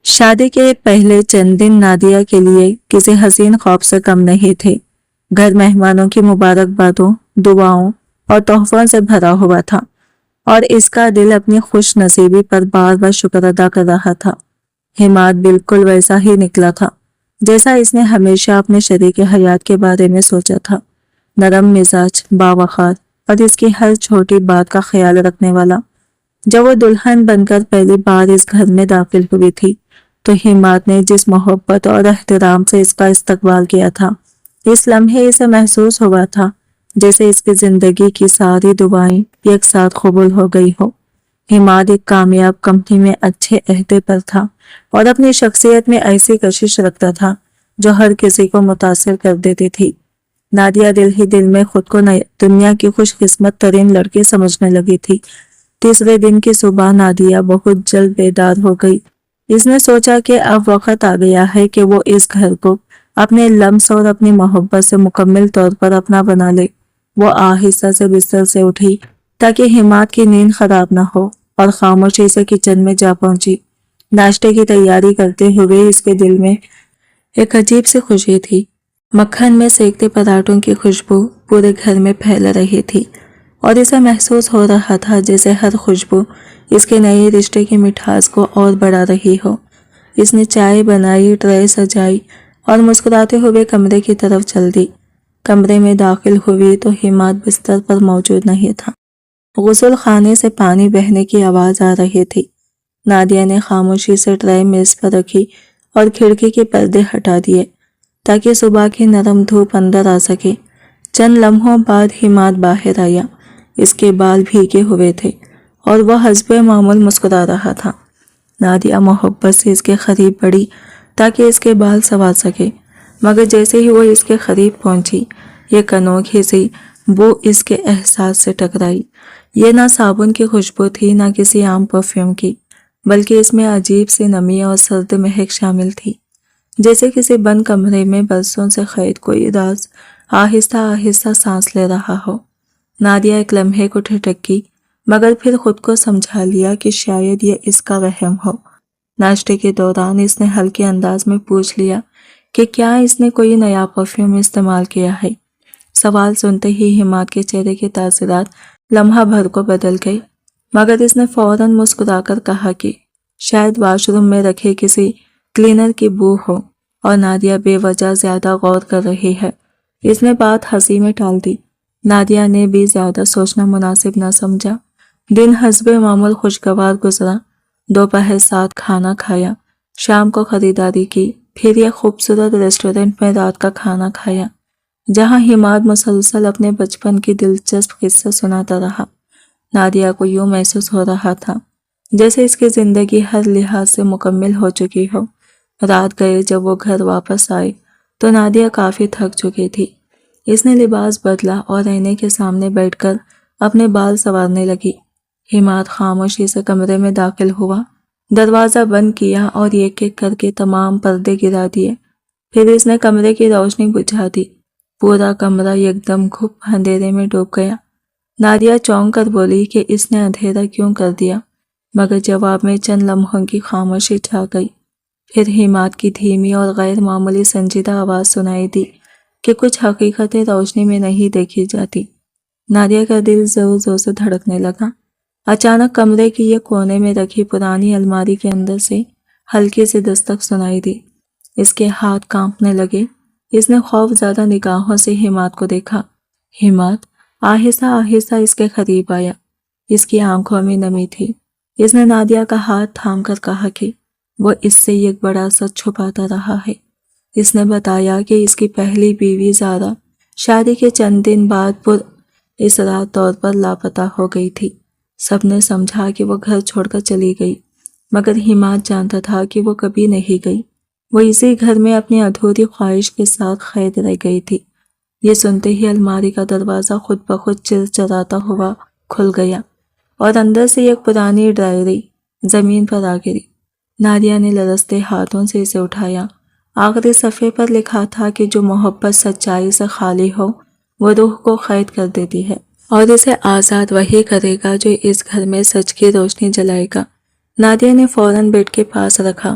شادی کے پہلے چند دن نادیہ کے لیے کسی حسین خواب سے کم نہیں تھے۔ گھر مہمانوں کی مبارکبادوں، دعاؤں اور تحفوں سے بھرا ہوا تھا، اور اس کا دل اپنی خوش نصیبی پر بار بار شکر ادا کر رہا تھا۔ حماد بالکل ویسا ہی نکلا تھا جیسا اس نے ہمیشہ اپنے شریک حیات کے بارے میں سوچا تھا۔ نرم مزاج، باوقار اور اس کی ہر چھوٹی بات کا خیال رکھنے والا۔ جب وہ دلہن بن کر پہلی بار اس گھر میں داخل ہوئی تھی تو حماد نے جس محبت اور احترام سے اس کا استقبال کیا تھا، اس لمحے اسے محسوس ہوا تھا جیسے اس کی زندگی کی ساری دعائیں ایک ساتھ قبول ہو گئی ہو۔ حماد ایک کامیاب کمپنی میں اچھے عہدے پر تھا اور اپنی شخصیت میں ایسی کشش رکھتا تھا جو ہر کسی کو متاثر کر دیتی تھی۔ نادیہ دل ہی دل میں خود کو دنیا کی خوش قسمت ترین لڑکی سمجھنے لگی تھی۔ تیسرے دن کی صبح نادیہ بہت جلد بیدار ہو گئی۔ اس نے سوچا کہ اب وقت آ گیا ہے کہ وہ اس گھر کو اپنے لمس اور اپنی محبت سے مکمل طور پر اپنا بنا لے۔ وہ آہستہ سے بستر سے اٹھی تاکہ حماد کی نیند خراب نہ ہو، اور خاموشی سے کچن میں جا پہنچی۔ ناشتے کی تیاری کرتے ہوئے اس کے دل میں ایک عجیب سی خوشی تھی۔ مکھن میں سیکتے پراٹھوں کی خوشبو پورے گھر میں پھیل رہی تھی، اور اسے محسوس ہو رہا تھا جیسے ہر خوشبو اس کے نئے رشتے کی مٹھاس کو اور بڑھا رہی ہو۔ اس نے چائے بنائی، ٹرے سجائی اور مسکراتے ہوئے کمرے کی طرف چل دی۔ کمرے میں داخل ہوئی تو حماد بستر پر موجود نہیں تھا۔ غسل خانے سے پانی بہنے کی آواز آ رہی تھی۔ نادیہ نے خاموشی سے ٹرے میز پر رکھی اور کھڑکی کے پردے ہٹا دیے تاکہ صبح کی نرم دھوپ اندر آ سکے۔ چند لمحوں بعد حماد باہر آیا۔ اس کے بال بھیگے ہوئے تھے اور وہ حسب معمول مسکرا رہا تھا۔ نادیہ محبت سے اس کے قریب بڑھی تاکہ اس کے بال سنوار سکے، مگر جیسے ہی وہ اس کے قریب پہنچی، ایک انوکھی سی بو اس کے احساس سے ٹکرائی۔ یہ نہ صابن کی خوشبو تھی، نہ کسی عام پرفیوم کی، بلکہ اس میں عجیب سی نمی اور سرد مہک شامل تھی، جیسے کسی بند کمرے میں برسوں سے قید کوئی راز آہستہ آہستہ سانس لے رہا ہو۔ نادیہ ایک لمحے کو ٹھٹکی، مگر پھر خود کو سمجھا لیا کہ شاید یہ اس کا وہم ہو۔ ناشتے کے دوران اس نے ہلکے انداز میں پوچھ لیا کہ کیا اس نے کوئی نیا پرفیوم استعمال کیا ہے۔ سوال سنتے ہی حماد کے چہرے کے تاثرات لمحہ بھر کو بدل گئے، مگر اس نے فوراً مسکرا کر کہا کہ شاید واش روم میں رکھے کسی کلینر کی بو ہو، اور نادیہ بے وجہ زیادہ غور کر رہی ہے۔ اس نے بات ہنسی میں ٹال دی۔ نادیہ نے بھی زیادہ سوچنا مناسب نہ سمجھا۔ دن حسب معمول خوشگوار گزرا۔ دوپہر ساتھ کھانا کھایا، شام کو خریداری کی، پھر یہ خوبصورت ریسٹورنٹ میں رات کا کھانا کھایا، جہاں حماد مسلسل اپنے بچپن کی دلچسپ قصے سناتا رہا۔ نادیہ کو یوں محسوس ہو رہا تھا جیسے اس کی زندگی ہر لحاظ سے مکمل ہو چکی ہو۔ رات گئے جب وہ گھر واپس آئے تو نادیہ کافی تھک چکی تھی۔ اس نے لباس بدلا اور آئینے کے سامنے بیٹھ کر اپنے بال سنوارنے لگی۔ حماد خاموشی سے کمرے میں داخل ہوا، دروازہ بند کیا اور ایک ایک کر کے تمام پردے گرا دیے۔ پھر اس نے کمرے کی روشنی بجھا دی۔ پورا کمرہ ایک دم گھپ اندھیرے میں ڈوب گیا۔ نادیہ چونک کر بولی کہ اس نے اندھیرا کیوں کر دیا، مگر جواب میں چند لمحوں کی خاموشی چھا گئی۔ پھر حماد کی دھیمی اور غیر معمولی سنجیدہ آواز سنائی دی کہ کچھ حقیقتیں روشنی میں نہیں دیکھی جاتی۔ نادیہ کا دل زور زور سے دھڑکنے لگا۔ اچانک کمرے کی یہ کونے میں رکھی پرانی الماری کے اندر سے ہلکی سی دستک سنائی دی۔ اس کے ہاتھ کانپنے لگے۔ اس نے خوف زدہ نگاہوں سے حماد کو دیکھا۔ حماد آہستہ آہستہ اس کے قریب آیا۔ اس کی آنکھوں میں نمی تھی۔ اس نے نادیہ کا ہاتھ تھام کر کہا کہ وہ اس سے ایک بڑا سچ چھپاتا رہا ہے۔ اس نے بتایا کہ اس کی پہلی بیوی زارا شادی کے چند دن بعد پر اصرار طور پر لاپتہ ہو گئی تھی۔ سب نے سمجھا کہ وہ گھر چھوڑ کر چلی گئی، مگر حماد جانتا تھا کہ وہ کبھی نہیں گئی۔ وہ اسی گھر میں اپنی ادھوری خواہش کے ساتھ قید رہ گئی تھی۔ یہ سنتے ہی الماری کا دروازہ خود بخود چرچراتا ہوا کھل گیا، اور اندر سے ایک پرانی ڈائری زمین پر آ گری۔ نادیہ نے لرزتے ہاتھوں سے اسے اٹھایا۔ آخری صفحے پر لکھا تھا کہ جو محبت سچائی سے خالی ہو وہ روح کو قید کر دیتی ہے، اور اسے آزاد وہی کرے گا جو اس گھر میں سچ کی روشنی جلائے گا۔ نادیہ نے فوراً بیڈ کے پاس رکھا،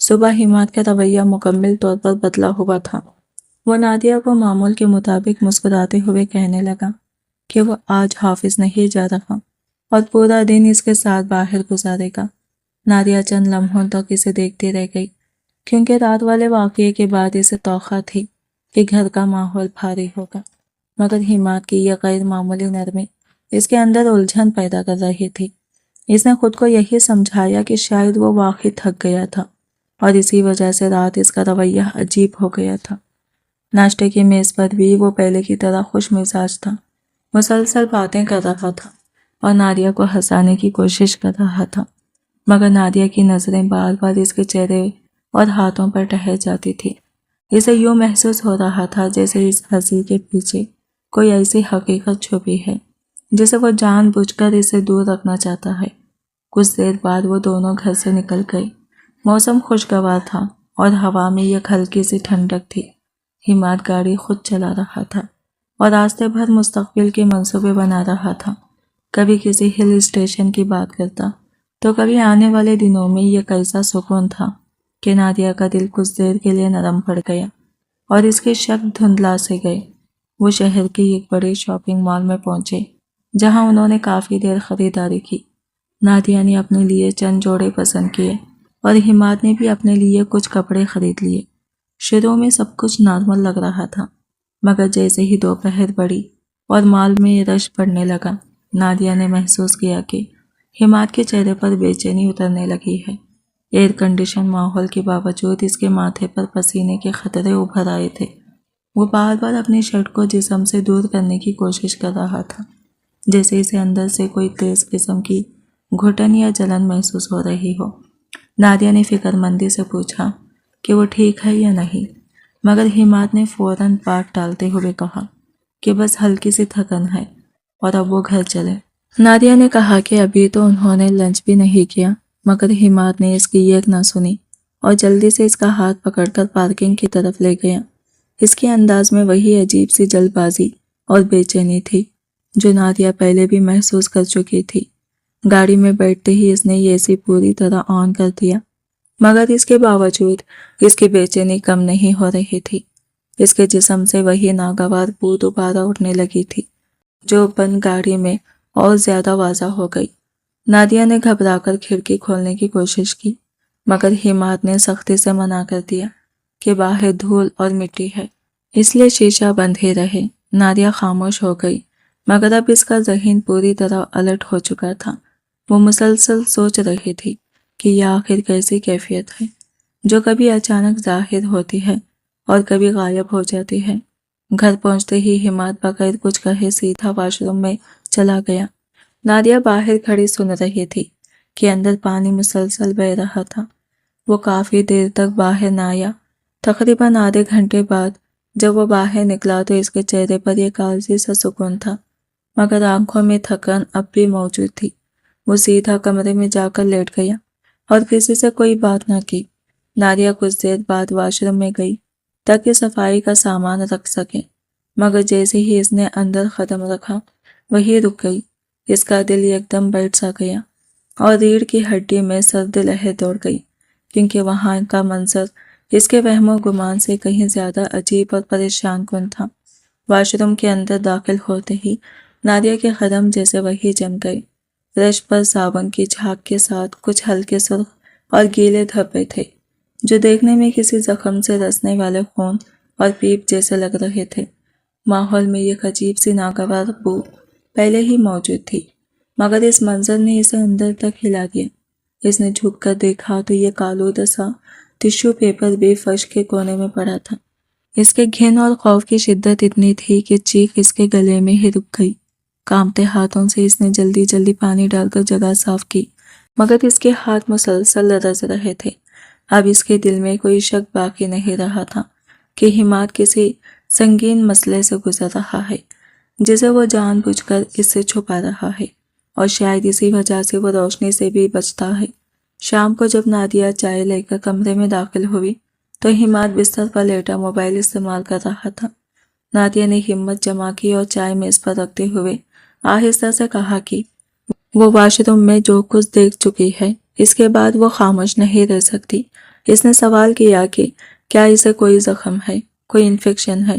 صبح حماد کا رویہ مکمل طور پر بدلا ہوا تھا۔ وہ نادیہ کو معمول کے مطابق مسکراتے ہوئے کہنے لگا کہ وہ آج آفس نہیں جا رہا اور پورا دن اس کے ساتھ باہر گزارے گا۔ نادیہ چند لمحوں تک اسے دیکھتی رہ گئی، کیونکہ رات والے واقعے کے بعد اسے توقع تھی کہ گھر کا ماحول بھاری ہوگا، مگر حماد کی یہ غیر معمولی نرمی اس کے اندر الجھن پیدا کر رہی تھی۔ اس نے خود کو یہی سمجھایا کہ شاید وہ واقعی تھک گیا تھا اور اسی وجہ سے رات اس کا رویہ عجیب ہو گیا تھا۔ ناشتے کی میز پر بھی وہ پہلے کی طرح خوش مزاج تھا، مسلسل باتیں کر رہا تھا اور نادیہ کو ہنسانے کی کوشش کر رہا تھا، مگر نادیہ کی نظریں بار بار اس کے چہرے اور ہاتھوں پر ٹھہر جاتی تھی۔ اسے یوں محسوس ہو رہا تھا جیسے اس ہنسی کے پیچھے کوئی ایسی حقیقت چھپی ہے جسے وہ جان بوجھ کر اسے دور رکھنا چاہتا ہے۔ کچھ دیر بعد وہ دونوں گھر سے نکل گئے۔ موسم خوشگوار تھا اور ہوا میں ایک ہلکی سی ٹھنڈک تھی۔ حماد گاڑی خود چلا رہا تھا اور راستے بھر مستقبل کے منصوبے بنا رہا تھا۔ کبھی کسی ہل اسٹیشن کی بات کرتا تو کبھی آنے والے دنوں میں یہ کیسا سکون تھا کہ نادیہ کا دل کچھ دیر کے لیے نرم پڑ گیا اور اس کے شک دھندلا سے گئے۔ وہ شہر کے ایک بڑے شاپنگ مال میں پہنچے جہاں انہوں نے کافی دیر خریداری کی۔ نادیہ نے اپنے لیے چند جوڑے پسند کیے اور حماد نے بھی اپنے لیے کچھ کپڑے خرید لیے۔ شروع میں سب کچھ نارمل لگ رہا تھا، مگر جیسے ہی دوپہر بڑھی اور مال میں رش بڑھنے لگا، نادیہ نے محسوس کیا کہ حماد کے چہرے پر بے چینی اترنے لگی ہے۔ ایئر کنڈیشن ماحول کے باوجود اس کے ماتھے پر پسینے کے خطرے ابھر آئے تھے۔ وہ بار بار اپنی شرٹ کو جسم سے دور کرنے کی کوشش کر رہا تھا، جیسے اسے اندر سے کوئی تیز قسم کی گھٹن یا جلن محسوس ہو رہی ہو۔ نادیہ نے فکر مندی سے پوچھا کہ وہ ٹھیک ہے یا نہیں، مگر حماد نے فوراً بات ٹالتے ہوئے کہا کہ بس ہلکی سی تھکن ہے اور اب وہ گھر چلے۔ نادیہ نے کہا کہ ابھی تو انہوں نے لنچ بھی نہیں کیا، مگر حماد نے اس کی ایک نہ سنی اور جلدی سے اس کا ہاتھ پکڑ کر پارکنگ کی طرف لے گیا۔ اس کے انداز میں وہی عجیب سی جلد بازی اور بے چینی تھی جو نادیہ پہلے بھی محسوس کر چکی تھی۔ گاڑی میں بیٹھتے ہی اس نے اے سی پوری طرح آن کر دیا، مگر اس کے باوجود اس کی بے چینی کم نہیں ہو رہی تھی۔ اس کے جسم سے وہی ناگوار بو دوبارہ اٹھنے لگی تھی جو بند گاڑی میں اور زیادہ واضح ہو گئی۔ نادیہ نے گھبرا کر کھڑکی کھولنے کی کوشش کی، مگر حماد نے سختی سے منع کر دیا کہ باہر دھول اور مٹی ہے، اس لیے شیشہ بند ہی رہے۔ نادیہ خاموش ہو گئی، مگر اب اس کا ذہن پوری طرح الرٹ ہو چکا تھا۔ وہ مسلسل سوچ رہی تھی کہ یہ آخر کیسی کیفیت ہے جو کبھی اچانک ظاہر ہوتی ہے اور کبھی غائب ہو جاتی ہے۔ گھر پہنچتے ہی حماد بغیر کچھ کہے سیدھا واش روم میں چلا گیا۔ نادیہ باہر کھڑی سن رہی تھی کہ اندر پانی مسلسل بہہ رہا تھا۔ وہ کافی دیر تک باہر نہ آیا۔ تقریباً آدھے گھنٹے بعد جب وہ باہر نکلا تو اس کے چہرے پر ایک عارضی سا سکون تھا، مگر آنکھوں میں تھکن اب بھی موجود تھی۔ وہ سیدھا کمرے میں جا کر لیٹ گیا اور کسی سے کوئی بات نہ کی۔ نادیہ کچھ دیر بعد واش روم میں گئی تاکہ صفائی کا سامان رکھ سکے، مگر جیسے ہی اس نے اندر قدم رکھا وہی رک گئی۔ اس کا دل ایک دم بیٹھ سا گیا اور ریڑھ کی ہڈی میں سرد لہر دوڑ گئی، کیونکہ وہاں کا منظر اس کے وہم و گمان سے کہیں زیادہ عجیب اور پریشان کن تھا۔ واش روم کے اندر داخل ہوتے ہی نادیہ کے قدم جیسے وہی جم گئے۔ فرش پر صابن کی جھاگ کے ساتھ کچھ ہلکے سرخ اور گیلے دھبے تھے جو دیکھنے میں کسی زخم سے رسنے والے خون اور پیپ جیسے لگ رہے تھے۔ ماحول میں ایک عجیب سی ناگوار بو پہلے ہی موجود تھی، مگر اس منظر نے اسے اندر تک ہلا دیا۔ اس نے جھک کر دیکھا تو یہ آلودہ سا ٹشو پیپر بھی فرش کے کونے میں پڑا تھا۔ اس کے گھن اور خوف کی شدت اتنی تھی کہ چیخ اس کے گلے میں ہی رک گئی۔ کانپتے ہاتھوں سے اس نے جلدی جلدی پانی ڈال کر جگہ صاف کی، مگر اس کے ہاتھ مسلسل لرز رہے تھے۔ اب اس کے دل میں کوئی شک باقی نہیں رہا تھا کہ حماد کسی سنگین مسئلے سے گزر رہا ہے جسے وہ جان بوجھ کر اس سے چھپا رہا ہے، اور شاید اسی وجہ سے وہ روشنی سے بھی بچتا ہے۔ شام کو جب نادیہ چائے لے کر کمرے میں داخل ہوئی تو حماد بستر پر لیٹا موبائل استعمال کر رہا تھا۔ نادیہ نے ہمت جمع کی اور چائے میز پر رکھتے ہوئے آہستہ سے کہا کہ وہ واش روم میں جو کچھ دیکھ چکی ہے اس کے بعد وہ خاموش نہیں رہ سکتی۔ اس نے سوال کیا کہ کیا اسے کوئی زخم ہے، کوئی انفیکشن ہے،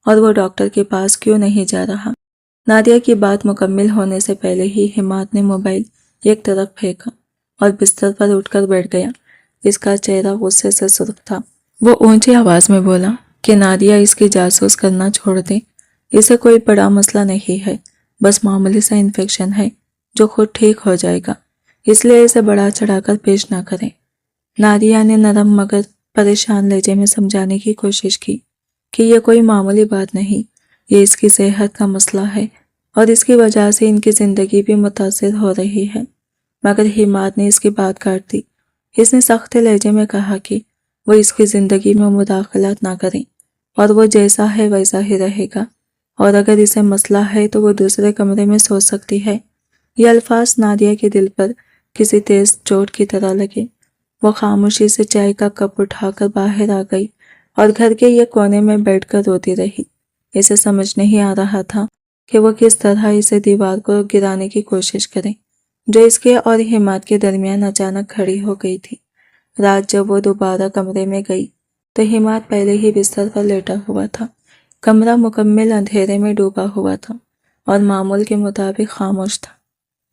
اور وہ ڈاکٹر کے پاس کیوں نہیں جا رہا۔ نادیہ کی بات مکمل ہونے سے پہلے ہی حماد نے موبائل ایک طرف پھینکا اور بستر پر اٹھ کر بیٹھ گیا۔ اس کا چہرہ غصے سے سرخ تھا۔ وہ اونچی آواز میں بولا کہ نادیہ اس کی جاسوس کرنا چھوڑ دے۔ اسے کوئی بڑا مسئلہ نہیں ہے، بس معمولی سا انفیکشن ہے جو خود ٹھیک ہو جائے گا، اس لیے اسے بڑا چڑھا کر پیش نہ کریں۔ نادیہ نے نرم مگر پریشان لہجے میں سمجھانے کی کوشش کی کہ یہ کوئی معمولی بات نہیں، یہ اس کی صحت کا مسئلہ ہے اور اس کی وجہ سے ان کی زندگی بھی متاثر ہو رہی ہے، مگر حماد نے اس کی بات کاٹ دی۔ اس نے سخت لہجے میں کہا کہ وہ اس کی زندگی میں مداخلت نہ کریں اور وہ جیسا ہے ویسا ہی رہے گا، اور اگر اسے مسئلہ ہے تو وہ دوسرے کمرے میں سو سکتی ہے۔ یہ الفاظ نادیہ کے دل پر کسی تیز چوٹ کی طرح لگے۔ وہ خاموشی سے چائے کا کپ اٹھا کر باہر آ گئی اور گھر کے یہ کونے میں بیٹھ کر روتی رہی۔ اسے سمجھ نہیں آ رہا تھا کہ وہ کس طرح اسے دیوار کو گرانے کی کوشش کرے جو اس کے اور حماد کے درمیان اچانک کھڑی ہو گئی تھی۔ رات جب وہ دوبارہ کمرے میں گئی تو حماد پہلے ہی بستر پر لیٹا ہوا تھا۔ کمرہ مکمل اندھیرے میں ڈوبا ہوا تھا اور معمول کے مطابق خاموش تھا،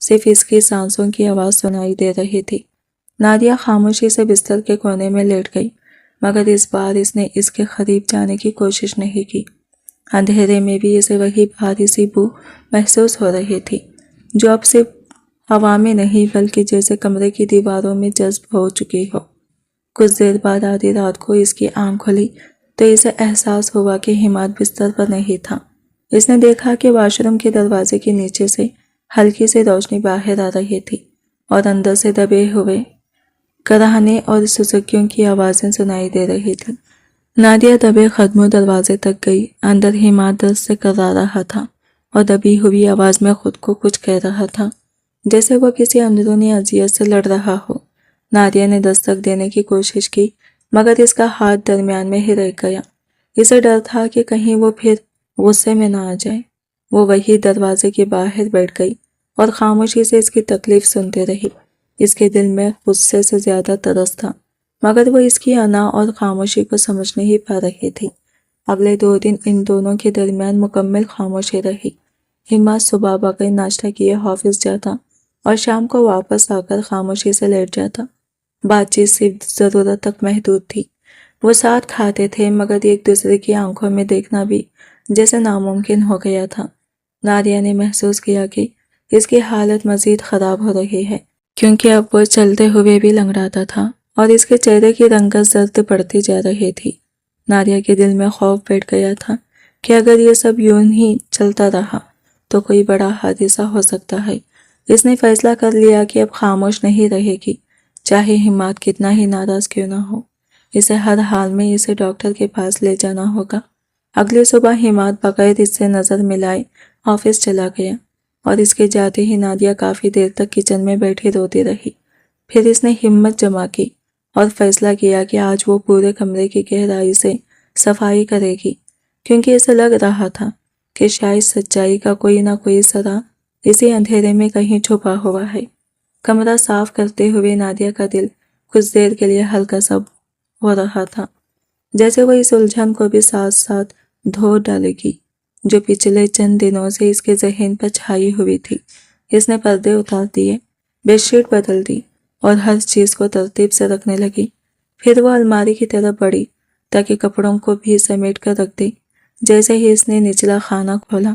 صرف اس کی سانسوں کی آواز سنائی دے رہی تھی۔ نادیہ خاموشی سے بستر کے کونے میں لیٹ گئی، مگر اس بار اس نے اس کے قریب جانے کی کوشش نہیں کی۔ اندھیرے میں بھی اسے وہی بھاری سی بو محسوس ہو رہی تھی جو اب صرف ہوا میں نہیں بلکہ جیسے کمرے کی دیواروں میں جذب ہو چکی ہو۔ کچھ دیر بعد آدھی رات کو اس کی آنکھ کھلی تو اسے احساس ہوا کہ حماد بستر پر نہیں تھا۔ اس نے دیکھا کہ واش روم کے دروازے کے نیچے سے ہلکی سی روشنی باہر آ رہی تھی اور اندر سے دبے ہوئے کراہنے اور سسکیوں کی آوازیں سنائی دے رہی تھیں۔ نادیہ دبے قدموں دروازے تک گئی۔ اندر حماد درد سے کرا رہا تھا اور دبی ہوئی آواز میں خود کو کچھ کہہ رہا تھا، جیسے وہ کسی اندرونی اذیت سے لڑ رہا ہو۔ نادیہ نے دستک دینے کی کوشش کی مگر اس کا ہاتھ درمیان میں ہی رہ گیا۔ اسے ڈر تھا کہ کہیں وہ پھر غصے میں نہ آ جائے۔ وہ وہی دروازے کے باہر بیٹھ گئی اور خاموشی سے اس کی تکلیف سنتے رہی۔ اس کے دل میں غصے سے زیادہ ترس تھا، مگر وہ اس کی انا اور خاموشی کو سمجھ نہیں پا رہی تھی۔ اگلے 2 دن ان دونوں کے درمیان مکمل خاموشی رہی۔ حماد صبح بغیر ناشتہ کیے آفس جاتا اور شام کو واپس آ کر خاموشی سے لیٹ جاتا۔ بات چیت صرف ضرورت تک محدود تھی۔ وہ ساتھ کھاتے تھے مگر ایک دوسرے کی آنکھوں میں دیکھنا بھی جیسے ناممکن ہو گیا تھا۔ نادیہ نے محسوس کیا کہ اس کی حالت مزید خراب ہو رہی ہے کیونکہ اب وہ چلتے ہوئے بھی لنگڑاتا تھا اور اس کے چہرے کی رنگت زرد پڑتی جا رہی تھی۔ نادیہ کے دل میں خوف بیٹھ گیا تھا کہ اگر یہ سب یوں ہی چلتا رہا تو کوئی بڑا حادثہ ہو سکتا ہے۔ اس نے فیصلہ کر لیا کہ اب خاموش نہیں رہے گی، چاہے حماد کتنا ہی ناراض کیوں نہ ہو۔ اسے ہر حال میں اسے ڈاکٹر کے پاس لے جانا ہوگا۔ اگلی صبح حماد بغیر اس سے نظر ملائے آفس چلا گیا اور اس کے جاتے ہی نادیہ کافی دیر تک کچن میں بیٹھی روتی رہی۔ پھر اس نے ہمت جمع کی اور فیصلہ کیا کہ آج وہ پورے کمرے کی گہرائی سے صفائی کرے گی، کیونکہ اسے لگ رہا تھا کہ شاید سچائی کا کوئی نہ کوئی سرا اسی اندھیرے میں کہیں چھپا ہوا ہے۔ کمرہ صاف کرتے ہوئے نادیہ کا دل کچھ دیر کے لیے ہلکا سا ہو رہا تھا، جیسے وہ اس الجھن کو بھی ساتھ ساتھ دھو ڈالے گی جو پچھلے چند دنوں سے اس کے ذہن پر چھائی ہوئی تھی۔ اس نے پردے اتار دیے، بیڈ شیٹ بدل دی اور ہر چیز کو ترتیب سے رکھنے لگی۔ پھر وہ الماری کی طرف بڑھی تاکہ کپڑوں کو بھی سمیٹ کر رکھ دے۔ جیسے ہی اس نے نچلا خانہ کھولا،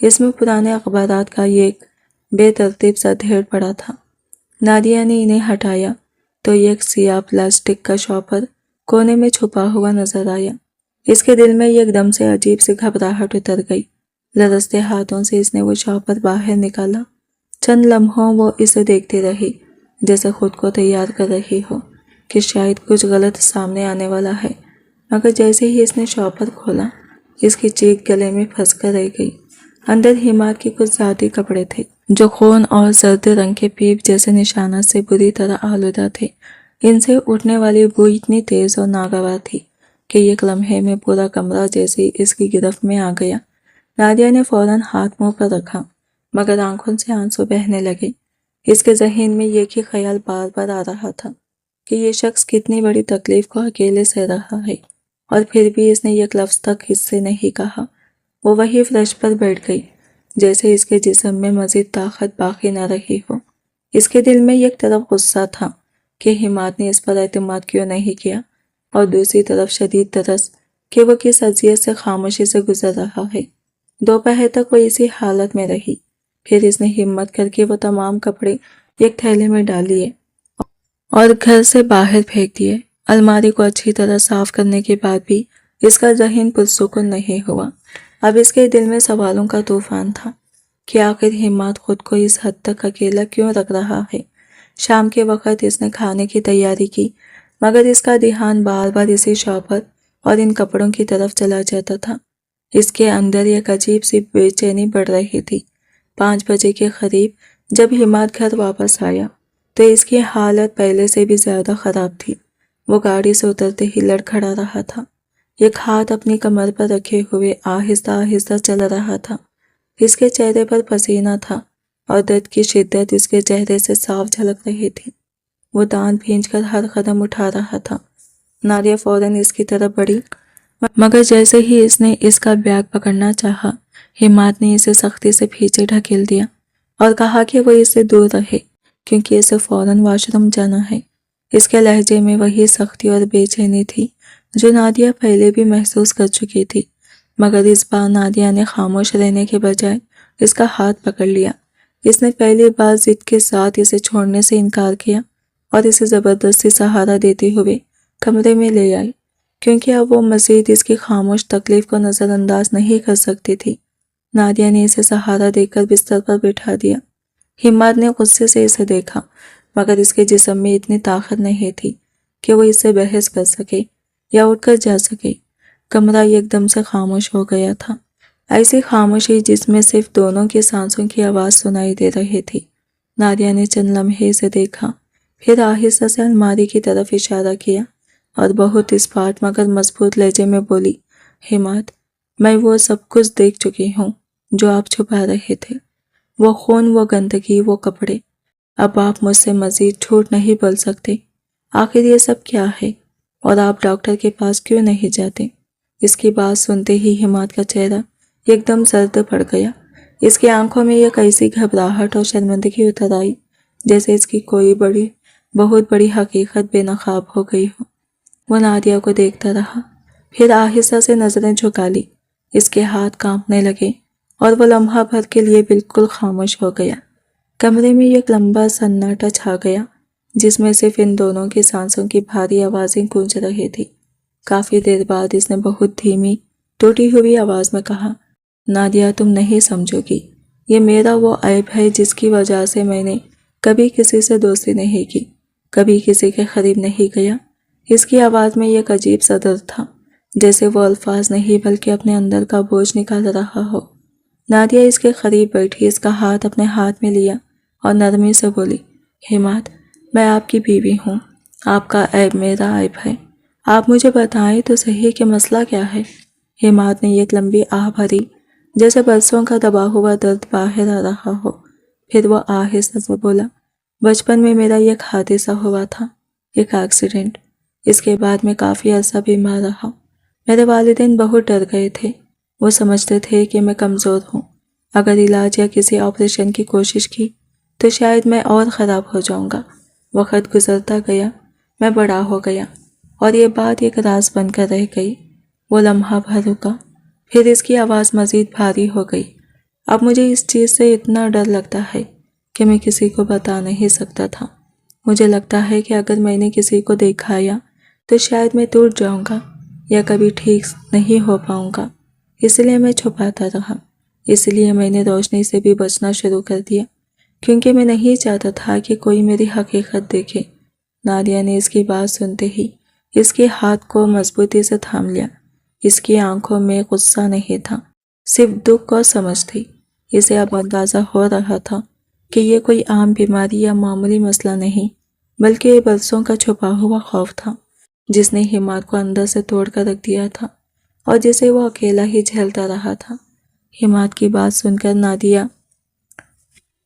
اس میں پرانے اخبارات کا ایک بے ترتیب سا ڈھیر پڑا تھا۔ نادیہ نے انہیں ہٹایا تو ایک سیاہ پلاسٹک کا شاپر کونے میں چھپا ہوا نظر آیا۔ اس کے دل میں ایک دم سے عجیب سی گھبراہٹ اتر گئی۔ لرزتے ہاتھوں سے اس نے وہ شاپر باہر نکالا۔ چند لمحوں وہ اسے دیکھتی رہی جیسے خود کو تیار کر رہی ہو کہ شاید کچھ غلط سامنے آنے والا ہے، مگر جیسے ہی اس نے شاپر کھولا اس کی چیخ گلے میں پھنس کر رہ گئی۔ اندر حماد کے کچھ ذاتی کپڑے تھے جو خون اور زرد رنگ کے پیپ جیسے نشانات سے بری طرح آلودہ تھے۔ ان سے اٹھنے والی بو اتنی تیز اور ناگوار تھی کہ ایک لمحے میں پورا کمرہ جیسے اس کی گرفت میں آ گیا۔ نادیہ نے فوراً ہاتھ منہ پر رکھا مگر آنکھوں سے آنسو بہنے لگے۔ اس کے ذہن میں یہ کہ خیال بار بار آ رہا تھا کہ یہ شخص کتنی بڑی تکلیف کو اکیلے سہ رہا ہے، اور پھر بھی اس نے ایک لفظ تک اس سے نہیں کہا۔ وہ وہی فرش پر بیٹھ گئی جیسے اس کے جسم میں مزید طاقت باقی نہ رہی ہو۔ اس کے دل میں ایک طرف غصہ تھا کہ حماد نے اس پر اعتماد کیوں نہیں کیا، اور دوسری طرف شدید ترس کہ وہ کس اذیت سے خاموشی سے گزر رہا ہے۔ دوپہر تک وہ اسی حالت میں رہی، پھر اس نے ہمت کر کے وہ تمام کپڑے ایک تھیلے میں ڈال لیے اور گھر سے باہر پھینک دیے۔ الماری کو اچھی طرح صاف کرنے کے بعد بھی اس کا ذہن پرسکون نہیں ہوا۔ اب اس کے دل میں سوالوں کا طوفان تھا کہ آخر حماد خود کو اس حد تک اکیلا کیوں رکھ رہا ہے۔ شام کے وقت اس نے کھانے کی تیاری کی، مگر اس کا دھیان بار بار اسی شوہر اور ان کپڑوں کی طرف چلا جاتا تھا۔ اس کے اندر ایک عجیب سی بے چینی بڑھ رہی تھی۔ 5 بجے کے قریب جب حماد گھر واپس آیا تو اس کی حالت پہلے سے بھی زیادہ خراب تھی۔ وہ گاڑی سے اترتے ہی لڑکھڑا رہا تھا، ایک ہاتھ اپنی کمر پر رکھے ہوئے آہستہ آہستہ چل رہا تھا۔ اس کے چہرے پر پسینہ تھا اور درد کی شدت اس کے چہرے سے صاف جھلک رہی تھی۔ وہ دانت بھینچ کر ہر قدم اٹھا رہا تھا۔ نادیہ فوراً اس کی طرف بڑھی، مگر جیسے ہی اس نے اس کا بیگ پکڑنا چاہا، حماد نے اسے سختی سے پیچھے ڈھکیل دیا اور کہا کہ وہ اس سے دور رہے کیونکہ اسے فوراً واش روم جانا ہے۔ اس کے لہجے میں وہی سختی اور بے چینی تھی جو نادیہ پہلے بھی محسوس کر چکی تھی، مگر اس بار نادیہ نے خاموش رہنے کے بجائے اس کا ہاتھ پکڑ لیا۔ اس نے پہلی بار ضد کے ساتھ اسے چھوڑنے سے انکار کیا اور اسے زبردستی سہارا دیتے ہوئے کمرے میں لے آئی، کیونکہ اب وہ مزید اس کی خاموش تکلیف کو نظر انداز نہیں کر سکتی تھی۔ نادیہ نے اسے سہارا دے کر بستر پر بٹھا دیا۔ حماد نے غصے سے اسے دیکھا، مگر اس کے جسم میں اتنی طاقت نہیں تھی کہ وہ اس سے بحث کر سکے یا اٹھ کر جا سکے۔ کمرہ ایک دم سے خاموش ہو گیا تھا، ایسی خاموشی جس میں صرف دونوں کی سانسوں کی آواز سنائی دے رہی تھی۔ نادیہ نے چند لمحے اسے دیکھا، پھر آہستہ سے الماری کی طرف اشارہ کیا اور بہت اسپاٹ مگر مضبوط لہجے میں بولی، حماد، میں وہ سب کچھ دیکھ چکی ہوں جو آپ چھپا رہے تھے، وہ خون، وہ گندگی، وہ کپڑے۔ اب آپ مجھ سے مزید جھوٹ نہیں بول سکتے۔ آخر یہ سب کیا ہے اور آپ ڈاکٹر کے پاس کیوں نہیں جاتے؟ اس کی بات سنتے ہی حماد کا چہرہ ایک دم زرد پڑ گیا۔ اس کی آنکھوں میں ایک ایسی گھبراہٹ اور شرمندگی اتر آئی جیسے اس کی کوئی بہت بڑی حقیقت بے نقاب ہو گئی ہو۔ وہ نادیہ کو دیکھتا رہا، پھر آہستہ سے نظریں جھکا لی۔ اس کے ہاتھ کانپنے لگے اور وہ لمحہ بھر کے لیے بالکل خاموش ہو گیا۔ کمرے میں ایک لمبا سناٹا چھا گیا جس میں صرف ان دونوں کی سانسوں کی بھاری آوازیں گونج رہی تھی۔ کافی دیر بعد اس نے بہت دھیمی ٹوٹی ہوئی آواز میں کہا، نادیہ، تم نہیں سمجھو گی، یہ میرا وہ عیب ہے جس کی وجہ سے میں نے کبھی کسی سے دوستی نہیں کی، کبھی کسی کے قریب نہیں گیا۔ اس کی آواز میں ایک عجیب سا درد تھا، جیسے وہ الفاظ نہیں بلکہ اپنے اندر کا بوجھ نکال رہا ہو۔ نادیہ اس کے قریب بیٹھی، اس کا ہاتھ اپنے ہاتھ میں لیا اور نرمی سے بولی، حماد، میں آپ کی بیوی ہوں، آپ کا عیب میرا عیب ہے، آپ مجھے بتائیں تو صحیح کہ مسئلہ کیا ہے۔ حماد نے ایک لمبی آہ بھری جیسے برسوں کا دبا ہوا درد باہر آ رہا ہو، پھر وہ آہستہ سے بولا، بچپن میں میرا ایک حادثہ ہوا تھا، ایک ایکسیڈنٹ۔ اس کے بعد میں کافی عرصہ بیمار رہا۔ میرے والدین بہت ڈر گئے تھے، وہ سمجھتے تھے کہ میں کمزور ہوں، اگر علاج یا کسی آپریشن کی کوشش کی تو شاید میں اور خراب ہو جاؤں گا۔ وقت گزرتا گیا، میں بڑا ہو گیا اور یہ بات ایک راز بن کر رہ گئی۔ وہ لمحہ بھر رکا، پھر اس کی آواز مزید بھاری ہو گئی، اب مجھے اس چیز سے اتنا ڈر لگتا ہے کہ میں کسی کو بتا نہیں سکتا تھا۔ مجھے لگتا ہے کہ اگر میں نے کسی کو دکھایا تو شاید میں ٹوٹ جاؤں گا یا کبھی ٹھیک نہیں ہو پاؤں گا، اس لیے میں چھپاتا رہا۔ اس لیے میں نے روشنی سے بھی بچنا شروع کر دیا کیونکہ میں نہیں چاہتا تھا کہ کوئی میری حقیقت دیکھے۔ نادیہ نے اس کی بات سنتے ہی اس کے ہاتھ کو مضبوطی سے تھام لیا۔ اس کی آنکھوں میں غصہ نہیں تھا، صرف دکھ اور سمجھ تھی۔ اسے اب اندازہ ہو رہا تھا کہ یہ کوئی عام بیماری یا معمولی مسئلہ نہیں، بلکہ یہ برسوں کا چھپا ہوا خوف تھا جس نے حماد کو اندر سے توڑ کر رکھ دیا تھا اور جسے وہ اکیلا ہی جھیلتا رہا تھا۔ حماد کی بات سن کر نادیہ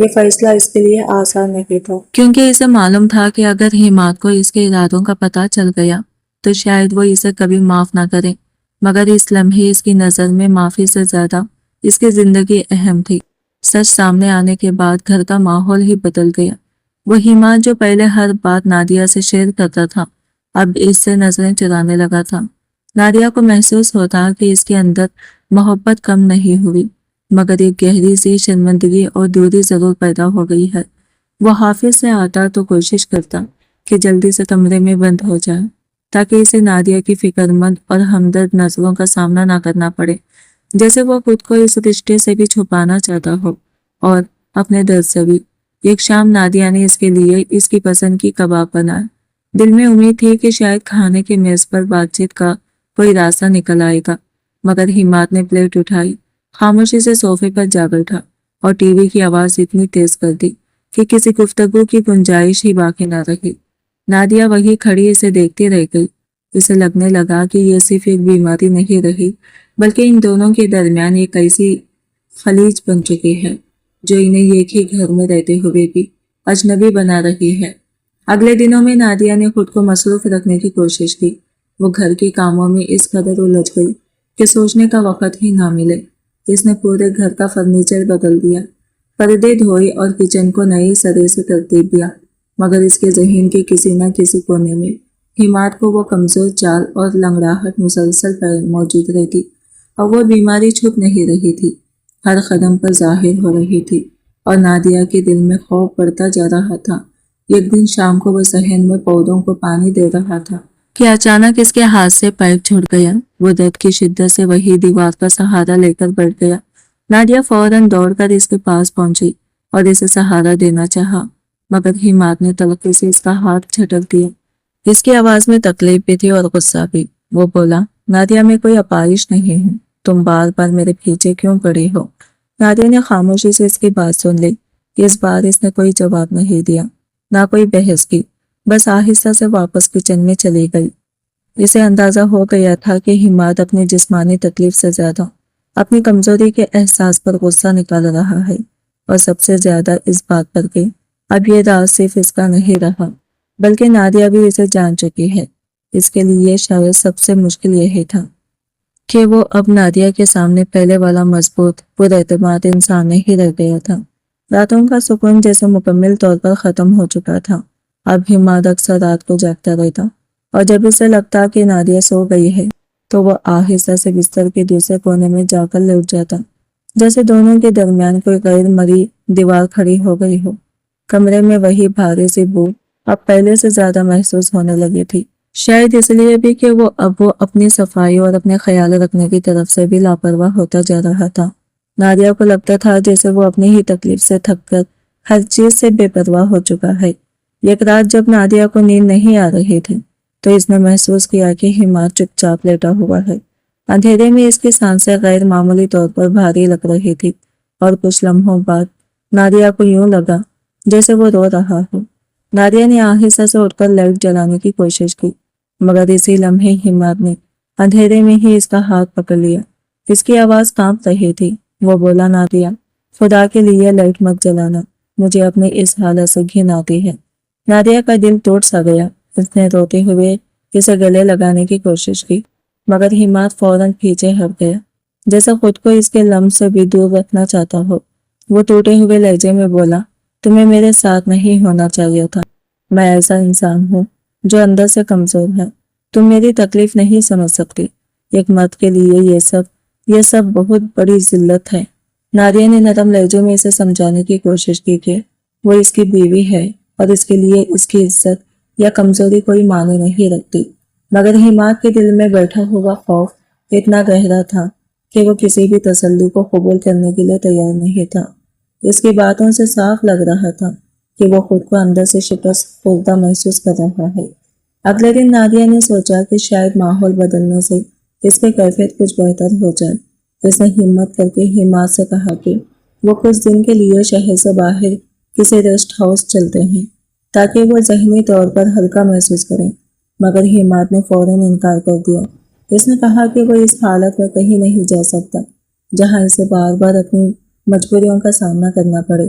یہ فیصلہ اس کے لیے آسان نہیں تھا، کیونکہ اسے معلوم تھا کہ اگر حماد کو اس کے ارادوں کا پتہ چل گیا تو شاید وہ اسے کبھی معاف نہ کرے، مگر اس لمحے اس کی نظر میں معافی سے زیادہ اس کی زندگی اہم تھی۔ سچ سامنے آنے کے بعد گھر کا ماحول ہی بدل گیا۔ وہ حماد جو پہلے ہر بات نادیہ سے شیئر کرتا تھا اب اس سے نظریں چرانے لگا تھا۔ نادیہ کو محسوس ہوتا کہ اس کے اندر محبت کم نہیں ہوئی، مگر ایک گہری سی شرمندگی اور دوری ضرور پیدا ہو گئی ہے۔ وہ حافظ سے آتا تو کوشش کرتا کہ جلدی سے کمرے میں بند ہو جائے تاکہ اسے نادیہ کی فکر مند اور ہمدرد نظروں کا سامنا نہ کرنا پڑے، جیسے وہ خود کو اس رشتے سے بھی چھپانا چاہتا ہو اور اپنے درد سے بھی۔ ایک شام نادیہ نے اس کے لیے اس کی پسند کی کباب بنائے۔ دل میں امید تھی کہ شاید کھانے کے میز پر بات چیت کا کوئی راستہ نکل آئے گا، مگر حماد نے پلیٹ اٹھائی، خاموشی سے صوفے پر جا بیٹھا اور ٹی وی کی آواز اتنی تیز کر دی کہ کسی گفتگو کی گنجائش ہی باقی نہ رہی۔ نادیہ وہی کھڑی اسے دیکھتی رہ گئی۔ اسے لگنے لگا کہ یہ صرف ایک بیماری نہیں رہی بلکہ ان دونوں کے درمیان ایک ایسی خلیج بن چکی ہے جو انہیں ایک ہی گھر میں رہتے ہوئے بھی اجنبی بنا رہی ہے۔ اگلے دنوں میں نادیہ نے خود کو مصروف رکھنے کی کوشش کی۔ وہ گھر کے کاموں میں اس قدر الجھ گئی کہ سوچنے کا وقت ہی نہ ملے۔ اس نے پورے گھر کا فرنیچر بدل دیا، پردے دھوئے اور کچن کو نئے سرے سے ترتیب دیا، مگر اس کے ذہن کے کسی نہ کسی کونے میں حماد کو وہ کمزور چال اور لنگڑاہٹ مسلسل موجود رہتی اور وہ بیماری چھپ نہیں رہی تھی، ہر قدم پر ظاہر ہو رہی تھی اور نادیہ کے دل میں خوف بڑھتا جا رہا تھا۔ ایک دن شام کو وہ صحن میں پودوں کو پانی دے رہا تھا کہ اچانک اس کے ہاتھ سے پائپ چھوٹ گیا۔ وہ درد کی شدت سے وہی دیوار کا سہارا لے کر بیٹھ گیا۔ نادیہ فوراً دوڑ کر اس کے پاس پہنچی اور اسے سہارا دینا چاہا، مگر حماد نے تلخی سے اس کا ہاتھ جھٹک دیا۔ اس کی آواز میں تکلیف بھی تھی اور غصہ بھی۔ وہ بولا، نادیہ میں کوئی اپائش نہیں ہوں، تم بار بار میرے پیچھے کیوں پڑی ہو؟ نادیہ نے خاموشی سے اس کی بات سن لی۔ اس بار اس نے کوئی جواب نہیں دیا، نہ کوئی بحث کی، بس آہستہ سے واپس کچن میں چلی گئی۔ اسے اندازہ ہو گیا تھا کہ حماد اپنی جسمانی تکلیف سے زیادہ اپنی کمزوری کے احساس پر غصہ نکال رہا ہے، اور سب سے زیادہ اس بات پر کہ اب یہ راز صرف اس کا نہیں رہا بلکہ نادیہ بھی اسے جان چکی ہے۔ اس کے لیے شاید سب سے مشکل یہی تھا کہ وہ اب نادیہ کے سامنے پہلے والا مضبوط پر اعتماد انسان نہیں رہ گیا تھا۔ راتوں کا سکون جیسے مکمل طور پر ختم ہو چکا تھا۔ اب حماد اکثر رات کو جاگتا رہتا اور جب اسے لگتا کہ نادیہ سو گئی ہے تو وہ آہستہ سے بستر کے دوسرے کونے میں جا کر لیٹ جاتا، جیسے دونوں کے درمیان کوئی غیر مرئی دیوار کھڑی ہو گئی ہو۔ کمرے میں وہی بھاری سی بو اب پہلے سے زیادہ محسوس ہونے لگی تھی، شاید اس لیے بھی کہ وہ اپنی صفائی اور اپنے خیال رکھنے کی طرف سے بھی لاپرواہ ہوتا جا رہا تھا۔ نادیہ کو لگتا تھا جیسے وہ اپنی ہی تکلیف سے تھک کر ہر چیز سے بے پرواہ ہو چکا ہے۔ ایک رات جب نادیہ کو نیند نہیں آ رہی تھی تو اس نے محسوس کیا کہ حماد چپ چاپ لیٹا ہوا ہے۔ اندھیرے میں اس کی سانسیں غیر معمولی طور پر بھاری لگ رہی تھی اور کچھ لمحوں بعد نادیہ کو یوں لگا جیسے وہ رو رہا ہو۔ نادیہ نے آہستہ سے اٹھ کر لائٹ جلانے کی کوشش کی، مگر اسی لمحے حماد نے اندھیرے میں ہی اس کا ہاتھ پکڑ لیا۔ اس کی آواز کانپ رہی تھی۔ وہ بولا، نادیہ، خدا کے لیے لائٹ مت جلانا، مجھے اپنے اس حالت سے گھن آتی ہے۔ نادیہ کا دل ٹوٹ سا گیا۔ اس نے روتے ہوئے اسے گلے لگانے کی کوشش کی، مگر حماد فوراً پیچھے ہٹ گیا، جیسے خود کو اس کے لمس سے بھی دور رکھنا چاہتا ہو۔ وہ ٹوٹے ہوئے لہجے میں بولا، تمہیں میرے ساتھ نہیں ہونا چاہیے تھا۔ میں ایسا انسان ہوں جو اندر سے کمزور ہے، تم میری تکلیف نہیں سمجھ سکتی۔ ایک مرد کے لیے یہ سب بہت بڑی ذلت ہے۔ نادیہ نے نرم لہجوں میں اسے سمجھانے کی کوشش کی کہ وہ اس کی بیوی ہے اور اس کے لیے اس کی عزت یا کمزوری کوئی معنی نہیں رکھتی، مگر حماد کے دل میں بیٹھا ہوا خوف اتنا گہرا تھا کہ وہ کسی بھی تسلی کو قبول کرنے کے لیے تیار نہیں تھا۔ اس کی باتوں سے صاف لگ رہا تھا کہ وہ خود کو اندر سے شکست خوردہ محسوس کر رہا ہے۔ اگلے دن نادیہ نے سوچا کہ شاید ماحول بدلنے سے اس کی کیفیت کچھ بہتر ہو جائے۔ اس نے ہمت کر کے حماد سے کہا کہ وہ کچھ دن کے لیے شہر سے باہر کسی ریسٹ ہاؤس چلتے ہیں تاکہ وہ ذہنی طور پر ہلکا محسوس کریں، مگر حماد نے فوراً انکار کر دیا۔ اس نے کہا کہ وہ اس حالت میں کہیں نہیں جا سکتا جہاں اسے بار بار اپنی مجبوریوں کا سامنا کرنا پڑے۔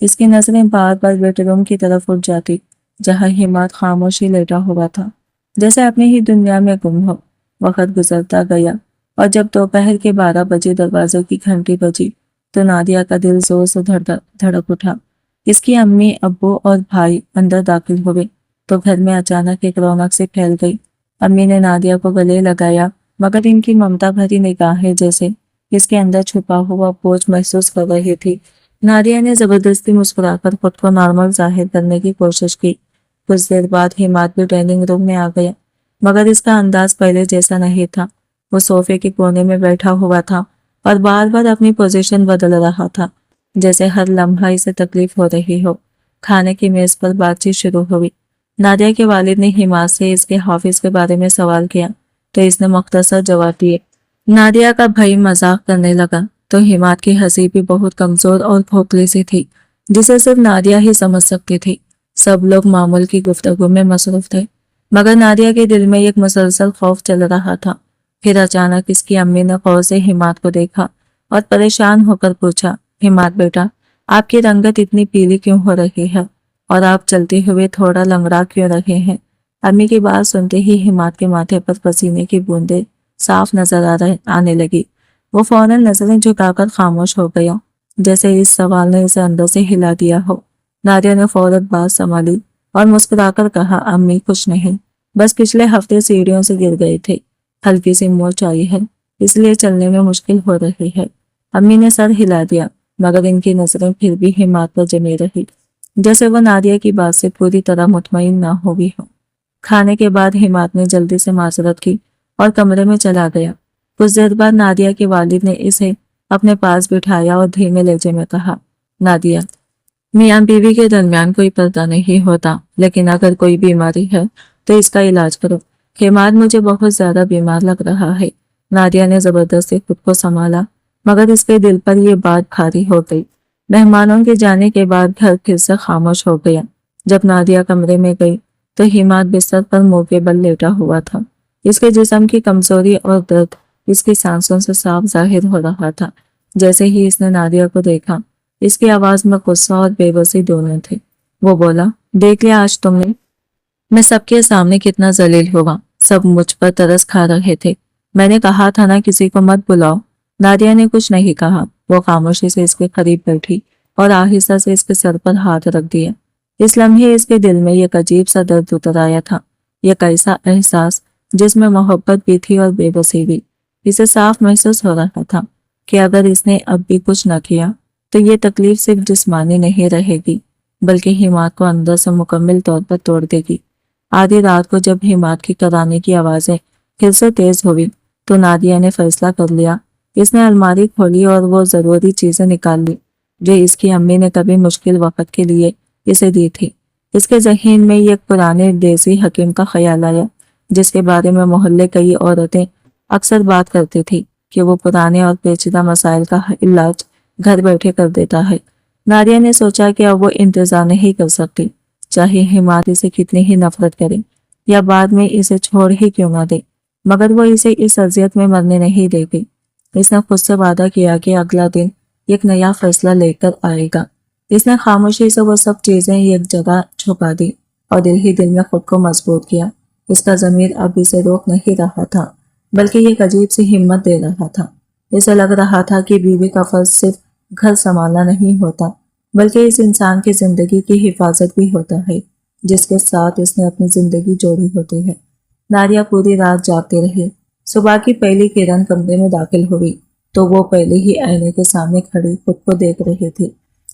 اس کی نظریں بار بار بیڈ روم کی طرف اٹھ جاتی جہاں حماد خاموشی لیٹا ہوا تھا، جیسے اپنی ہی دنیا میں گم ہو۔ وقت گزرتا گیا اور جب دوپہر کے 12 بجے دروازے کی گھنٹی بجی تو نادیہ کا دل زور سے دھڑک اٹھا۔ اس کی امی، ابو اور بھائی اندر داخل ہوئے تو گھر میں اچانک ایک رونق سے پھیل گئی۔ امی نے نادیہ کو گلے لگایا مگر ان کی ممتا بھری نگاہیں جیسے اس کے اندر چھپا ہوا بوجھ محسوس کر رہی تھی۔ نادیہ نے زبردستی مسکرا کر خود کو نارمل ظاہر کرنے کی کوشش کی۔ کچھ دیر بعد حماد بھی ڈائننگ روم میں آ گیا مگر اس کا انداز پہلے جیسا نہیں تھا۔ وہ صوفے کے کونے میں بیٹھا ہوا تھا اور بار بار اپنی پوزیشن بدل رہا تھا جیسے ہر لمحہ اسے تکلیف ہو رہی ہو۔ کھانے کی میز پر بات چیت شروع ہوئی۔ نادیہ کے والد نے حماد سے اس کے حافظ کے بارے میں سوال کیا تو اس نے مختصر جواب دیے۔ نادیہ کا بھائی مذاق کرنے لگا تو حماد کی ہنسی بھی بہت کمزور اور کھوکھلی سی تھی جسے صرف نادیہ ہی سمجھ سکتی تھی۔ سب لوگ معمول کی گفتگو میں مصروف تھے مگر نادیہ کے دل میں ایک مسلسل خوف چل رہا تھا۔ پھر اچانک اس کی امی نے غور سے حماد کو دیکھا اور پریشان ہو کر پوچھا، حماد بیٹا، آپ کی رنگت اتنی پیلی کیوں ہو رہی ہے اور آپ چلتے ہوئے تھوڑا لنگڑا کیوں رہے ہیں؟ امی کی بات سنتے ہی حماد کے ماتھے پر پسینے کی بوندیں صاف نظر آنے لگی۔ وہ فوراً نظریں جھکا کر خاموش ہو گیا جیسے اس سوال نے اسے اندر سے ہلا دیا ہو۔ نادیہ نے فوراً بات سنبھالی اور مسکرا کر کہا، امی کچھ نہیں، بس پچھلے ہفتے سیڑھیوں سے گر گئے تھے، ہلکی سی موچ آئی ہے اس لیے چلنے میں مشکل ہو رہی ہے۔ امی نے سر ہلا دیا مگر ان کی نظریں پھر بھی حماد پر جمی رہی جیسے وہ نادیہ کی بات سے پوری طرح مطمئن نہ ہوئی ہو۔ کھانے کے بعد حماد نے جلدی سے معذرت کی اور کمرے میں چلا گیا۔ کچھ دیر بعد نادیہ کے والد نے اسے اپنے پاس بٹھایا اور دھیمے لہجے میں کہا، نادیہ، میاں بیوی کے درمیان کوئی پردہ نہیں ہوتا لیکن اگر کوئی بیماری ہے تو اس کا علاج کرو۔ حماد، مجھے بہت زیادہ بیمار لگ رہا ہے۔ نادیہ نے زبردستی خود کو سنبھالا مگر اس کے دل پر یہ بات بھاری ہو گئی۔ مہمانوں کے جانے کے بعد گھر پھر سے خاموش ہو گیا۔ جب نادیہ کمرے میں گئی تو حماد بستر پر منہ کے بل لیٹا ہوا تھا۔ اس کے جسم کی کمزوری اور درد اس کی سانسوں سے صاف ظاہر ہو رہا تھا۔ جیسے ہی اس نے نادیہ کو دیکھا اس کی آواز میں غصہ اور بے بسی دونوں تھے۔ وہ بولا، دیکھ لیا آج تم نے، میں سب کے سامنے کتنا ذلیل ہوا۔ سب مجھ پر ترس کھا رہے تھے۔ میں نے کہا تھا نا کسی کو مت بلاؤ۔ نادیہ نے کچھ نہیں کہا۔ وہ خاموشی سے اس کے قریب بیٹھی اور آہستہ سے اس کے سر پر ہاتھ رکھ دیا۔ اس لمحے اس کے دل میں ایک عجیب سا درد اتر آیا تھا، ایک ایسا احساس جس میں محبت بھی تھی اور بے بسی بھی۔ اسے صاف محسوس ہو رہا تھا کہ اگر اس نے اب بھی کچھ نہ کیا تو یہ تکلیف صرف جسمانی نہیں رہے گی بلکہ حماد کو اندر سے مکمل طور پر توڑ دے گی۔ آدھی رات کو جب حماد کی کرانے کی آوازیں پھر سے تیز ہوئی تو نادیہ نے فیصلہ کر لیا۔ اس نے الماری کھولی اور وہ ضروری چیزیں نکال لی جو اس کی امی نے کبھی مشکل وقت کے لیے اسے دی تھی۔ اس کے ذہن میں ایک پرانے دیسی حکیم کا خیال آیا جس کے بارے میں محلے کئی عورتیں اکثر بات کرتی تھی کہ وہ پرانے اور پیچیدہ مسائل کا علاج گھر بیٹھے کر دیتا ہے۔ نادیہ نے سوچا کہ اب وہ انتظار نہیں کر سکتی، چاہے حماد اسے کتنی ہی نفرت کرے یا بعد میں اسے چھوڑ ہی کیوں نہ دے، مگر وہ اسے اس اذیت میں مرنے نہیں دے گی۔ اس نے خود سے وعدہ کیا کہ اگلا دن ایک نیا فیصلہ لے کر آئے گا۔ اس نے خاموشی سے وہ سب چیزیں ایک جگہ چھپا دی اور دل ہی دل میں خود کو مضبوط کیا۔ اس کا ضمیر اب اسے روک نہیں رہا تھا بلکہ ایک عجیب سی ہمت دے رہا تھا۔ اسے لگ رہا تھا کہ بیوی کا فرض صرف گھر سنبھالنا نہیں ہوتا بلکہ اس انسان کی زندگی کی حفاظت بھی ہوتا ہے جس کے ساتھ اس نے اپنی زندگی جوڑی ہوتی ہے۔ نادیہ پوری رات جاگتی رہی۔ صبح کی پہلی کرن کمرے میں داخل ہوئی تو وہ پہلے ہی آئینے کے سامنے کھڑی خود کو دیکھ رہی تھی۔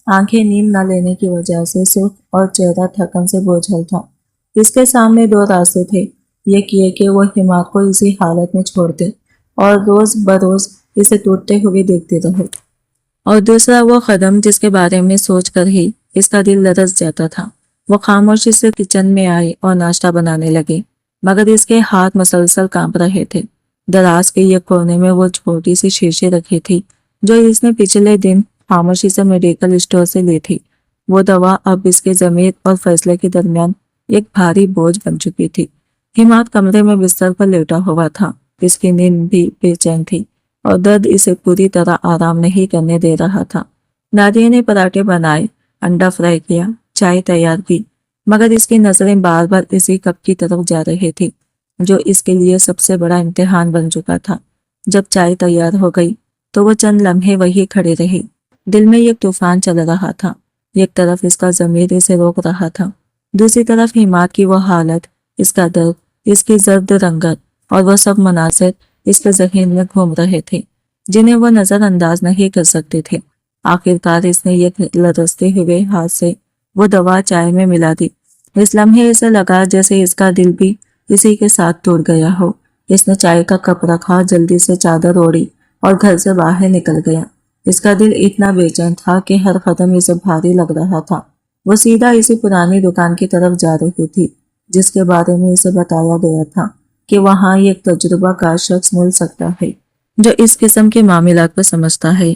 آنکھیں نیند نہ لینے کی وجہ سے سرخ اور چہرہ تھکن سے بوجھل تھا۔ اس کے سامنے دو راستے تھے، ایک یہ کہ وہ حماد کو اسی حالت میں چھوڑ دے اور روز بروز اسے ٹوٹتے ہوئے دیکھتے رہے، اور دوسرا وہ قدم جس کے بارے میں سوچ کر ہی اس کا دل لرز جاتا تھا۔ وہ خاموشی سے کچن میں آئی اور ناشتہ بنانے لگی مگر اس کے ہاتھ مسلسل کانپ رہے تھے۔ دراز کے ایک کونے میں وہ چھوٹی سی شیشے رکھی تھی جو اس نے پچھلے دن خاموشی سے میڈیکل اسٹور سے لی تھی۔ وہ دوا اب اس کے ضمیر اور فیصلے کے درمیان ایک بھاری بوجھ بن چکی تھی۔ حماد کمرے میں بستر پر لیٹا ہوا تھا۔ اس کی نیند بھی بے چین تھی اور درد اسے پوری طرح آرام نہیں کرنے دے رہا تھا۔ نادیہ نے پراٹھے بنائے انڈا فرائی کیا، چائے تیار کی، مگر اس کی نظریں بار بار اسی کپ کی طرف جا رہی تھی جو اس کے لیے سب سے بڑا امتحان بن چکا تھا۔ جب چائے تیار ہو گئی تو وہ چند لمحے وہی کھڑی رہی۔ دل میں ایک طوفان چل رہا تھا۔ ایک طرف اس کا ضمیر اسے روک رہا تھا، دوسری طرف حماد کی وہ حالت، اس کا درد، اس کی زرد رنگت اور وہ سب مناظر اس کے ذہن میں گھوم رہے تھے جنہیں وہ نظر انداز نہیں کر سکتے تھے۔ آخر کار اس نے ایک لرزتے ہوئے ہاتھ سے وہ دوا چائے میں ملا دی۔ اس لمحے اسے لگا جیسے اس کا دل بھی اسی کے ساتھ ٹوٹ گیا ہو۔ اس نے چائے کا کپ رکھا، جلدی سے چادر اوڑھی اور گھر سے باہر نکل گیا۔ اس کا دل اتنا بے چین تھا کہ ہر قدم اسے بھاری لگ رہا تھا۔ وہ سیدھا اسی پرانی دکان کی طرف جا رہی تھی جس کے بارے میں اسے بتایا گیا تھا کہ وہاں ایک تجربہ کار شخص مل سکتا ہے جو اس قسم کے معاملات کو سمجھتا ہے۔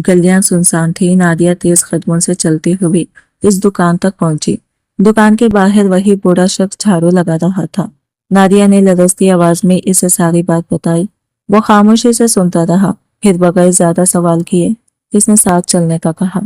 گلیاں سنسان تھی۔ نادیہ تیز قدموں سے چلتی ہوئی اس دکان تک پہنچی۔ دکان کے باہر وہی بوڑھا شخص جھاڑو لگا رہا تھا۔ نادیہ نے لرزتی آواز میں اسے ساری بات بتائی۔ وہ خاموشی سے سنتا رہا، پھر بغیر زیادہ سوال کیے اس نے ساتھ چلنے کا کہا۔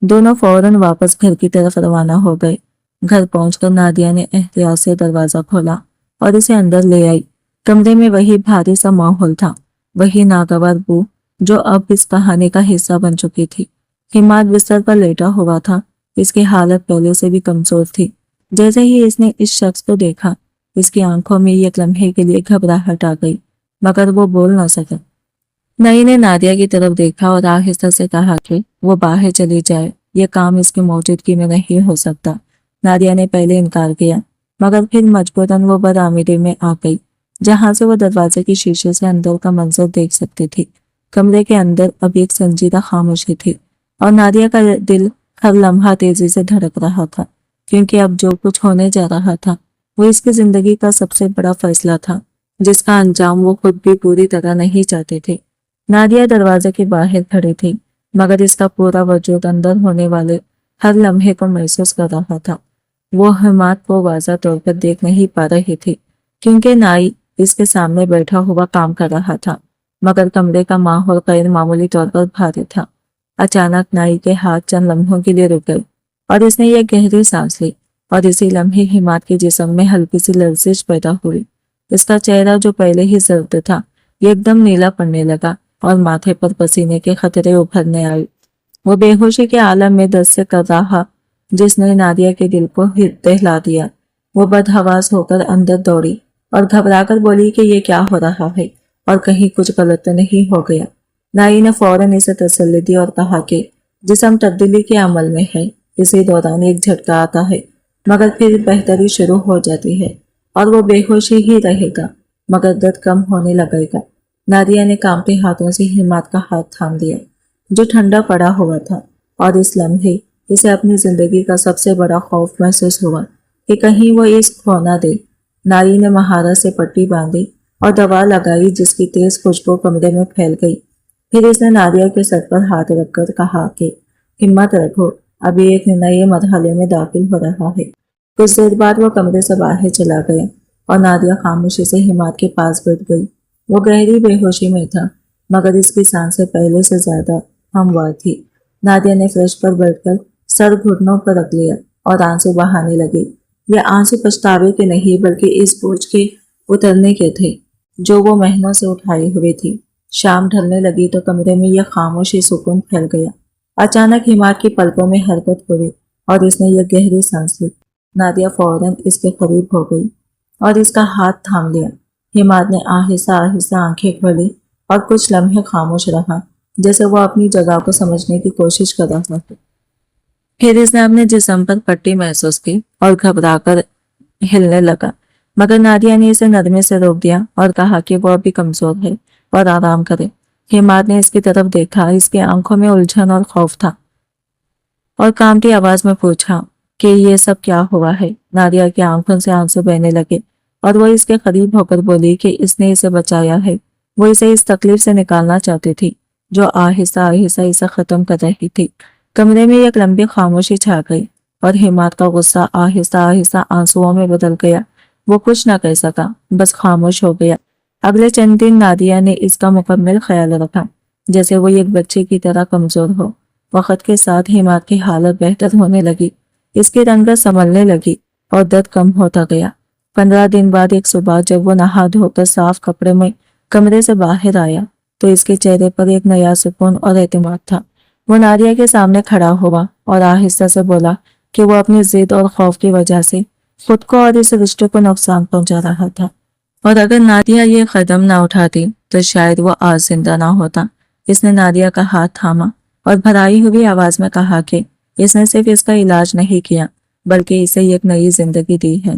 دونوں فوراً واپس گھر کی طرف روانہ ہو گئے۔ گھر پہنچ کر نادیہ نے احتیاط سے دروازہ کھولا اور اسے اندر لے آئی۔ کمرے میں وہی بھاری سا ماحول تھا، وہی ناگوار بو جو اب اس کہانی کا حصہ بن چکی تھی۔ حماد بستر پر لیٹا ہوا تھا۔ اس کی حالت پہلے سے بھی کمزور تھی۔ جیسے ہی اس نے اس شخص کو دیکھا اس کی آنکھوں میں ایک لمحے کے لیے گھبراہٹ آ گئی، مگر وہ بول نہ سکا۔ نئی نے نادیہ کی طرف دیکھا اور آہستہ سے کہا کہ وہ باہر چلی جائے، یہ کام اس کی موجودگی میں نہیں ہو سکتا۔ نادیہ نے پہلے انکار کیا، مگر پھر مجبوراً وہ برآمدے میں آ گئی جہاں سے وہ دروازے کی شیشے سے اندر کا منظر دیکھ سکتی تھی۔ کمرے کے اندر اب ایک سنجیدہ خاموشی تھی اور نادیہ کا دل ہر لمحہ تیزی سے دھڑک رہا تھا، کیونکہ اب جو کچھ ہونے جا رہا تھا وہ اس کی زندگی کا سب سے بڑا فیصلہ تھا جس کا انجام وہ خود بھی پوری طرح نہیں چاہتے تھے۔ نادیہ دروازے کے باہر کھڑی تھی، مگر اس کا پورا وجود اندر ہونے والے ہر لمحے کو محسوس کر رہا تھا۔ وہ حماد کو واضح طور پر دیکھ نہیں پا رہی تھی کیونکہ نائی اس کے سامنے بیٹھا ہوا کام کر رہا تھا، مگر کمرے کا ماحول غیر معمولی طور پر بھاری تھا۔ اچانک نائی کے ہاتھ چند لمحوں کے لیے رک گئے اور اس نے یہ گہری سانس لی، اور اسی لمحے حماد کے جسم میں ہلکی سی لرزش پیدا ہوئی۔ اس کا چہرہ جو پہلے ہی زرد تھا ایک دم نیلا پڑنے لگا اور ماتھے پر پسینے کے قطرے ابھرنے آئے۔ وہ بے ہوشی کے عالم میں دست سے کر رہا جس نے نادیہ کے دل کو دہلا دیا۔ وہ بدحواس ہو کر اندر دوڑی اور گھبرا کر بولی کہ یہ کیا ہو رہا ہے اور کہیں کچھ غلط تو نہیں ہو گیا۔ نائی نے فوراً اسے تسلی دی اور کہا کہ جسم تبدیلی کے عمل میں ہے، اسی دوران ایک جھٹکا آتا ہے مگر پھر بہتری شروع ہو جاتی ہے اور وہ بے ہوشی ہی رہے گا مگر درد کم ہونے لگے گا۔ نادیہ نے کانپتے ہاتھوں سے حماد کا ہاتھ تھام دیا جو ٹھنڈا پڑا ہوا تھا، اور اس لمحے اسے اپنی زندگی کا سب سے بڑا خوف محسوس ہوا کہ کہیں وہ اس کھو نہ دے۔ ناری نے مہارت سے پٹی باندھی اور دوا لگائی جس کی تیز خوشبو کمرے میں پھیل گئی۔ پھر اس نے نادیہ کے سر پر ہاتھ رکھ کر کہا کہ ہمت رکھو، ابھی ایک نئے مرحلے میں داخل ہو رہا ہے۔ کچھ دیر بعد وہ کمرے سے باہر چلا گیا اور نادیہ خاموشی سے حماد کے پاس بیٹھ گئی۔ وہ گہری بے ہوشی میں تھا مگر اس کی سانسیں پہلے سے زیادہ ہموار تھی۔ نادیہ نے فرش پر بیٹھ کر سر گھٹنوں پر رکھ لیا اور آنسو بہانے لگی۔ یہ آنسو پچھتاوے کے نہیں بلکہ اس بوجھ کے اترنے کے تھے جو وہ مہینوں سے اٹھائی ہوئی تھی۔ شام ڈھلنے لگی تو کمرے میں یہ خاموشی سکون پھیل گیا۔ اچانک حماد کی پلکوں میں حرکت ہوئی اور اس نے یہ گہری سانس لی۔ نادیہ فوراً اس کے قریب ہو گئی اور اس کا ہاتھ تھام لیا۔ حماد نے آہستہ آہستہ آنکھیں کھولی اور کچھ لمحے خاموش رہا جیسے وہ اپنی جگہ کو سمجھنے کی کوشش کر رہا تھا۔ پھر اس نے اپنے جسم پر پٹی محسوس کی اور گھبرا کر ہلنے لگا، مگر نادیہ نے اسے نرمی سے روک دیا اور کہا کہ وہ ابھی کمزور ہے اور آرام کرے۔ حماد نے اس کی طرف دیکھا، اس کی آنکھوں میں الجھن اور خوف تھا اور کانپتی آواز میں پوچھا کہ یہ سب کیا ہوا ہے۔ نادیہ کی آنکھوں سے آنسو بہنے لگے اور وہ اس کے قریب ہو کر بولی کہ اس نے اسے بچایا ہے۔ وہ اسے اس تکلیف سے نکالنا چاہتی تھی جو آہستہ آہستہ اسے ختم کر رہی تھی۔ کمرے میں ایک لمبی خاموشی چھا گئی اور حماد کا غصہ آہستہ آہستہ آنسوؤں میں بدل گیا۔ وہ کچھ نہ کہہ سکا، بس خاموش ہو گیا۔ اگلے چند دن نادیہ نے اس کا مکمل خیال رکھا جیسے وہ ایک بچے کی طرح کمزور ہو۔ وقت کے ساتھ حماد کی حالت بہتر ہونے لگی، اس کی رنگت سنبھلنے لگی اور درد کم ہوتا گیا۔ 15 دن بعد ایک صبح جب وہ نہا دھو کر صاف کپڑے میں کمرے سے باہر آیا تو اس کے چہرے پر ایک نیا سکون اور اعتماد تھا۔ وہ نادیہ کے سامنے کھڑا ہوا اور آہستہ سے بولا کہ وہ اپنی ضد اور خوف کی وجہ سے خود کو اور اس رشتے کو نقصان پہنچا رہا تھا، اور اگر نادیہ یہ قدم نہ اٹھاتی تو شاید وہ آج زندہ نہ ہوتا۔ اس نے نادیہ کا ہاتھ تھاما اور بھرائی ہوئی آواز میں کہا کہ اس نے صرف اس کا علاج نہیں کیا بلکہ اسے ایک نئی زندگی دی ہے۔